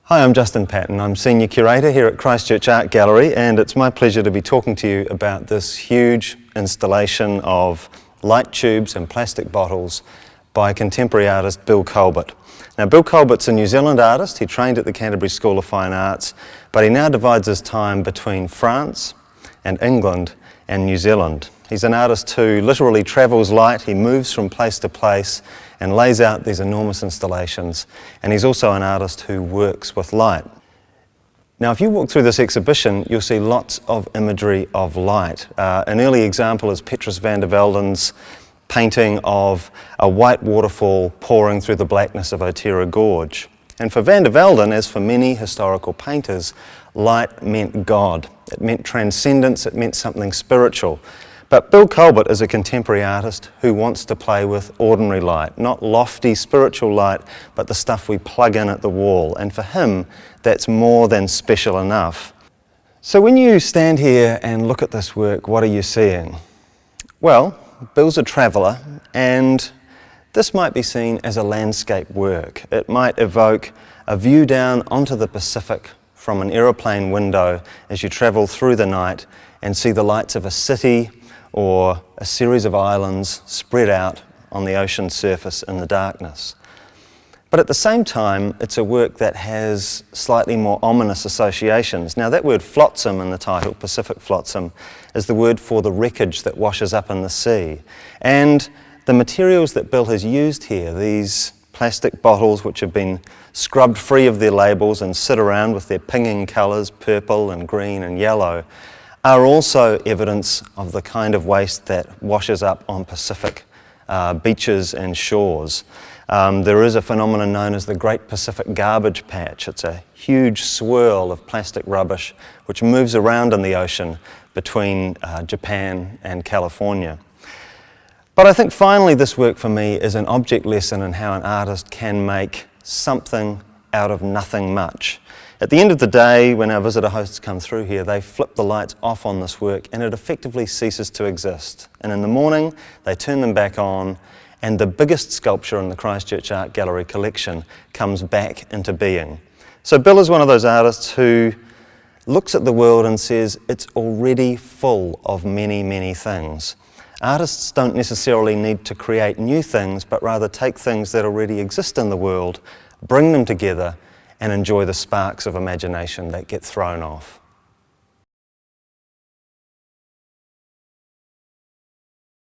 Hi, I'm Justin Paton. I'm Senior Curator here at Christchurch Art Gallery, and it's my pleasure to be talking to you about this huge installation of light tubes and plastic bottles by contemporary artist Bill Culbert. Now, Bill Culbert's a New Zealand artist. He trained at the Canterbury School of Fine Arts, but he now divides his time between France and England and New Zealand. He's an artist who literally travels light. He moves from place to place and lays out these enormous installations. And he's also an artist who works with light. Now, if you walk through this exhibition, you'll see lots of imagery of light. An early example is Petrus van der Velden's painting of a white waterfall pouring through the blackness of Otira Gorge. And for van der Velden, as for many historical painters, light meant God. It meant transcendence, it meant something spiritual. But Bill Culbert is a contemporary artist who wants to play with ordinary light, not lofty spiritual light, but the stuff we plug in at the wall. And for him, that's more than special enough. So when you stand here and look at this work, what are you seeing? Well, Bill's a traveller, and this might be seen as a landscape work. It might evoke a view down onto the Pacific from an aeroplane window as you travel through the night and see the lights of a city or a series of islands spread out on the ocean surface in the darkness. But at the same time, it's a work that has slightly more ominous associations. Now, that word flotsam in the title, Pacific Flotsam, is the word for the wreckage that washes up in the sea. And the materials that Bill has used here, these plastic bottles which have been scrubbed free of their labels and sit around with their pinging colours, purple and green and yellow, are also evidence of the kind of waste that washes up on Pacific beaches and shores. There is a phenomenon known as the Great Pacific Garbage Patch. It's a huge swirl of plastic rubbish which moves around in the ocean between Japan and California. But I think finally this work for me is an object lesson in how an artist can make something out of nothing much. At the end of the day, when our visitor hosts come through here, they flip the lights off on this work and it effectively ceases to exist. And in the morning, they turn them back on and the biggest sculpture in the Christchurch Art Gallery collection comes back into being. So Bill is one of those artists who looks at the world and says it's already full of many, many things. Artists don't necessarily need to create new things, but rather take things that already exist in the world, bring them together, and enjoy the sparks of imagination that get thrown off.